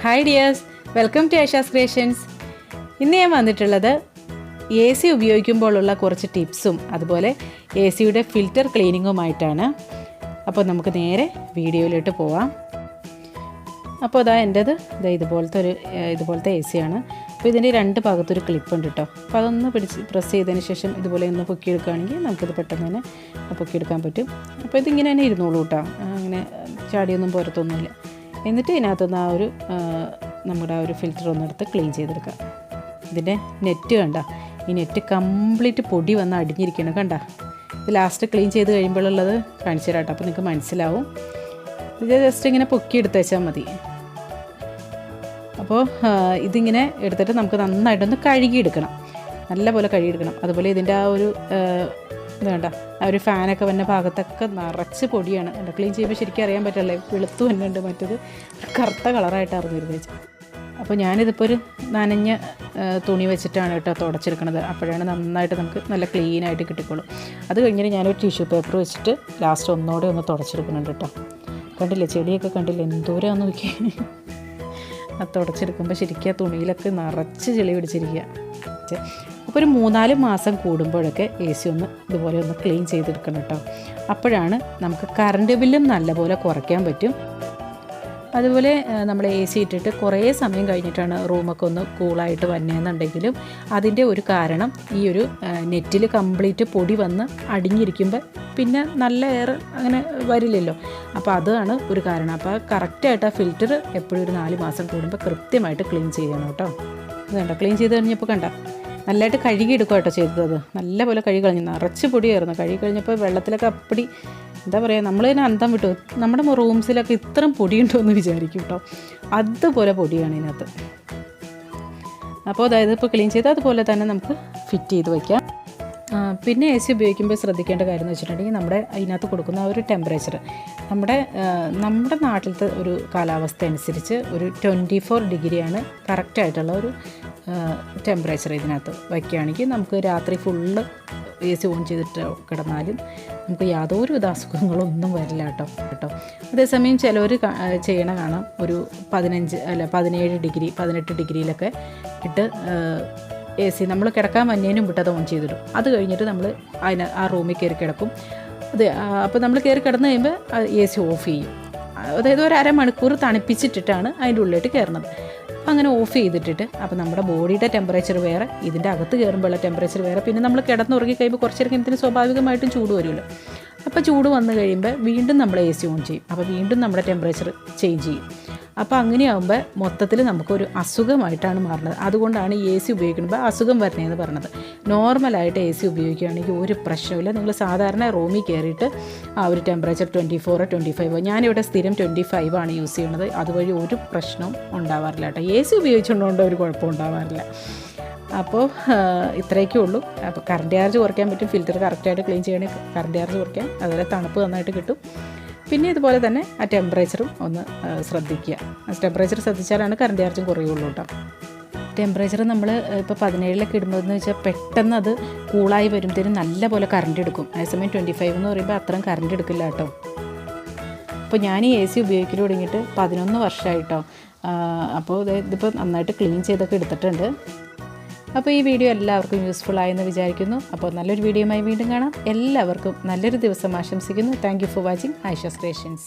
Hi dears, welcome to Ayisha's creations. ഇന്ന് ഞാൻ വന്നിട്ടുള്ളത് എ സി ഉപയോഗിക്കുമ്പോഴുള്ള കുറച്ച് ടിപ്സും അതുപോലെ എ സിയുടെ ഫിൽറ്റർ ക്ലീനിങ്ങുമായിട്ടാണ്. അപ്പോൾ നമുക്ക് നേരെ വീഡിയോയിലോട്ട് പോവാം. അപ്പോൾ അതാ എൻ്റേത് ഇതുപോലത്തെ എ സിയാണ്. അപ്പോൾ ഇതിൻ്റെ രണ്ട് ഭാഗത്തൊരു ക്ലിപ്പ് ഉണ്ട് കേട്ടോ. അപ്പോൾ അതൊന്ന് പ്രസ് ചെയ്തതിന് ശേഷം ഇതുപോലെ ഒന്ന് പൊക്കിയെടുക്കുകയാണെങ്കിൽ നമുക്കിത് പെട്ടെന്ന് തന്നെ പൊക്കിയെടുക്കാൻ പറ്റും. അപ്പോൾ ഇതിങ്ങനെ തന്നെ ഇരുന്നോളൂ കേട്ടോ, അങ്ങനെ ചാടിയൊന്നും പുറത്തൊന്നുമില്ല. എന്നിട്ട് ഇതിനകത്തുനിന്ന് നമ്മുടെ ആ ഒരു ഫിൽറ്റർ ഒന്നെടുത്ത് ക്ലീൻ ചെയ്തെടുക്കാം. ഇതിൻ്റെ നെറ്റ് കണ്ട, ഈ നെറ്റ് കംപ്ലീറ്റ് പൊടി വന്ന് അടിഞ്ഞിരിക്കണം കണ്ട. ഇത് ലാസ്റ്റ് ക്ലീൻ ചെയ്ത് കഴിയുമ്പോഴുള്ളത് കാണിച്ചു തരാം കേട്ടോ, അപ്പോൾ നിങ്ങൾക്ക് മനസ്സിലാവും. ഇത് ജസ്റ്റ് ഇങ്ങനെ പൊക്കി എടുത്തേച്ചാൽ മതി. അപ്പോൾ ഇതിങ്ങനെ എടുത്തിട്ട് നമുക്ക് നന്നായിട്ടൊന്ന് കഴുകിയെടുക്കണം, നല്ലപോലെ കഴുകിയെടുക്കണം. അതുപോലെ ഇതിൻ്റെ ആ ഒരു ഇത് വേണ്ട, ആ ഒരു ഫാനൊക്കെ വന്ന ഭാഗത്തൊക്കെ നിറച്ച് പൊടിയാണ്. ക്ലീൻ ചെയ്യുമ്പോൾ ശരിക്കും അറിയാൻ പറ്റില്ലേ, വെളുത്തു വന്നുണ്ട്, മറ്റത് കറുത്ത കളറായിട്ട് അറിഞ്ഞിരുന്നു. അപ്പോൾ ഞാനിതിപ്പോൾ ഒരു നനഞ്ഞ തുണി വെച്ചിട്ടാണ് കേട്ടോ തുടച്ചെടുക്കുന്നത്. അപ്പോഴാണ് നന്നായിട്ട് നമുക്ക് നല്ല ക്ലീനായിട്ട് കിട്ടിക്കോളും. അത് കഴിഞ്ഞിട്ട് ഞാനൊരു ടിഷ്യൂ പേപ്പർ വെച്ചിട്ട് ലാസ്റ്റ് ഒന്നോടെ ഒന്ന് തുടച്ചെടുക്കുന്നുണ്ട് കേട്ടോ. കണ്ടില്ലേ, ചെടിയൊക്കെ കണ്ടില്ലേ, എന്തോരാന്ന് നോക്കി. അത് തുടച്ചെടുക്കുമ്പോൾ ശരിക്കും ആ തുണിയിലൊക്കെ നിറച്ച് ചെളി പിടിച്ചിരിക്കുക. അപ്പോൾ ഒരു 3-4 മാസം കൂടുമ്പോഴൊക്കെ എ സി ഇതുപോലെ ഒന്ന് ക്ലീൻ ചെയ്തെടുക്കണം കേട്ടോ. അപ്പോഴാണ് നമുക്ക് കറണ്ട് ബില്ലും നല്ലപോലെ കുറയ്ക്കാൻ പറ്റും. അതുപോലെ നമ്മൾ എ സി ഇട്ടിട്ട് കുറേ സമയം കഴിഞ്ഞിട്ടാണ് റൂമൊക്കെ ഒന്ന് കൂളായിട്ട് വന്നതെന്നുണ്ടെങ്കിലും അതിൻ്റെ ഒരു കാരണം ഈ ഒരു നെറ്റിൽ കംപ്ലീറ്റ് പൊടി വന്ന് അടിഞ്ഞിരിക്കുമ്പോൾ പിന്നെ നല്ല എയർ അങ്ങനെ വരില്ലല്ലോ. അപ്പോൾ അതാണ് ഒരു കാരണം. അപ്പോൾ കറക്റ്റായിട്ട് ആ ഫിൽറ്റർ എപ്പോഴും ഒരു 4 മാസം കൂടുമ്പോൾ കൃത്യമായിട്ട് ക്ലീൻ ചെയ്യണം കേട്ടോ. ഇത് കണ്ടോ, ക്ലീൻ ചെയ്ത് കഴിഞ്ഞപ്പോൾ കണ്ട നല്ലതായിട്ട് കഴുകിയെടുക്കുക കേട്ടോ ചെയ്തത്. നല്ലപോലെ കഴുകി കളഞ്ഞു, നിറച്ച് പൊടിയായിരുന്നു. കഴുകി കഴിഞ്ഞപ്പോൾ വെള്ളത്തിലൊക്കെ അപ്പടി എന്താ പറയുക, നമ്മൾ തന്നെ അന്തം വിട്ടു. നമ്മുടെ റൂംസിലൊക്കെ ഇത്രയും പൊടിയുണ്ടോ എന്ന് വിചാരിക്കും കേട്ടോ, അതുപോലെ പൊടിയാണ് ഇതിനകത്ത്. അപ്പോൾ അതായത് ഇപ്പോൾ ക്ലീൻ ചെയ്ത് അതുപോലെ തന്നെ നമുക്ക് ഫിറ്റ് ചെയ്ത് വയ്ക്കാം. പിന്നെ എ സി ഉപയോഗിക്കുമ്പോൾ ശ്രദ്ധിക്കേണ്ട കാര്യം എന്ന് വെച്ചിട്ടുണ്ടെങ്കിൽ നമ്മുടെ അതിനകത്ത് കൊടുക്കുന്ന ആ ഒരു ടെമ്പറേച്ചർ നമ്മുടെ നാട്ടിലത്തെ ഒരു കാലാവസ്ഥ അനുസരിച്ച് ഒരു 24 ഡിഗ്രിയാണ് കറക്റ്റായിട്ടുള്ള ഒരു ടെമ്പറേച്ചർ ഇതിനകത്ത് വയ്ക്കുകയാണെങ്കിൽ നമുക്ക് രാത്രി ഫുള്ള് എ സി ഓൺ ചെയ്തിട്ട് കിടന്നാലും നമുക്ക് യാതൊരു അസുഖങ്ങളൊന്നും വരില്ല കേട്ടോ. അതേസമയം ചിലവർ ചെയ്യണ കാണാം ഒരു 17 ഡിഗ്രി 18 ഡിഗ്രിയിലൊക്കെ ഇട്ട് എ സി നമ്മൾ കിടക്കാൻ വന്നതിനും വിട്ട് അത് ഓൺ ചെയ്തിടും. അത് കഴിഞ്ഞിട്ട് നമ്മൾ ആ റൂമിൽ കയറി കിടക്കും. അപ്പോൾ നമ്മൾ കയറി കിടന്ന് കഴിയുമ്പോൾ എ സി ഓഫ് ചെയ്യും. അതായത് ഒരു അരമണിക്കൂർ തണുപ്പിച്ചിട്ടിട്ടാണ് അതിൻ്റെ ഉള്ളിലോട്ട് കയറുന്നത്. അപ്പോൾ അങ്ങനെ ഓഫ് ചെയ്തിട്ടിട്ട് അപ്പോൾ നമ്മുടെ ബോഡിയുടെ ടെമ്പറേച്ചർ വേറെ, ഇതിൻ്റെ അകത്ത് കയറുമ്പോഴുള്ള ടെമ്പറേച്ചർ വേറെ. പിന്നെ നമ്മൾ കിടന്നുറങ്ങി കഴിയുമ്പോൾ കുറച്ച് നേരം കഴിയുമ്പോൾ സ്വാഭാവികമായിട്ടും ചൂട് വരുമല്ലോ. അപ്പോൾ ചൂട് വന്നു കഴിയുമ്പോൾ വീണ്ടും നമ്മൾ എ സി ഓൺ ചെയ്യും. അപ്പോൾ വീണ്ടും നമ്മുടെ ടെമ്പറേച്ചർ ചേഞ്ച് ചെയ്യും. അപ്പോൾ അങ്ങനെയാകുമ്പോൾ മൊത്തത്തിൽ നമുക്കൊരു അസുഖമായിട്ടാണ് മാറുന്നത്. അതുകൊണ്ടാണ് എ സി ഉപയോഗിക്കുമ്പോൾ അസുഖം വരുന്നതെന്ന് പറഞ്ഞത്. നോർമലായിട്ട് എ സി ഉപയോഗിക്കുകയാണെങ്കിൽ ഒരു പ്രശ്നമില്ല. നിങ്ങൾ സാധാരണ റൂമിൽ കയറിയിട്ട് ആ ഒരു ടെമ്പറേച്ചർ 24 25, ഞാനിവിടെ സ്ഥിരം 25 ആണ് യൂസ് ചെയ്യുന്നത്. അതുവഴി ഒരു പ്രശ്നവും ഉണ്ടാവാറില്ല കേട്ടോ. എ സി ഉപയോഗിച്ചുകൊണ്ടുകൊണ്ട് ഒരു കുഴപ്പം ഉണ്ടാവാറില്ല. അപ്പോൾ ഇത്രയൊക്കെ ഉള്ളൂ. അപ്പോൾ കറണ്ട് ചാർജ് കുറയ്ക്കാൻ പറ്റും. ഫിൽറ്റർ കറക്റ്റായിട്ട് ക്ലീൻ ചെയ്യണമെങ്കിൽ കറണ്ട് ചാർജ് കുറയ്ക്കാം. അതുപോലെ തണുപ്പ് നന്നായിട്ട് കിട്ടും. പിന്നെ ഇതുപോലെ തന്നെ ആ ടെമ്പറേച്ചറും ഒന്ന് ശ്രദ്ധിക്കുക. ടെമ്പറേച്ചർ ശ്രദ്ധിച്ചാലാണ് കറണ്ട് ചാർജും കുറയുള്ളൂ കേട്ടോ. ടെമ്പറേച്ചർ നമ്മൾ ഇപ്പോൾ 17 ഇടുമ്പോഴെന്ന് വെച്ചാൽ പെട്ടെന്ന് അത് കൂളായി വരുമ്പോഴത്തേനും നല്ല പോലെ കറണ്ട് എടുക്കും. അതേസമയം 25 എന്ന് പറയുമ്പോൾ അത്രയും കറണ്ട് എടുക്കില്ല കേട്ടോ. അപ്പോൾ ഞാൻ ഈ എ സി ഉപയോഗിക്കൽ തുടങ്ങിയിട്ട് 11 വർഷമായിട്ടോ. അപ്പോൾ ഇതിപ്പോൾ നന്നായിട്ട് ക്ലീൻ ചെയ്തൊക്കെ എടുത്തിട്ടുണ്ട്. അപ്പോൾ ഈ വീഡിയോ എല്ലാവർക്കും യൂസ്ഫുൾ ആയെന്ന് വിചാരിക്കുന്നു. അപ്പോൾ നല്ലൊരു വീഡിയോയുമായി വീണ്ടും കാണാം. എല്ലാവർക്കും നല്ലൊരു ദിവസം ആശംസിക്കുന്നു. Thank you for watching Ayisha's creations.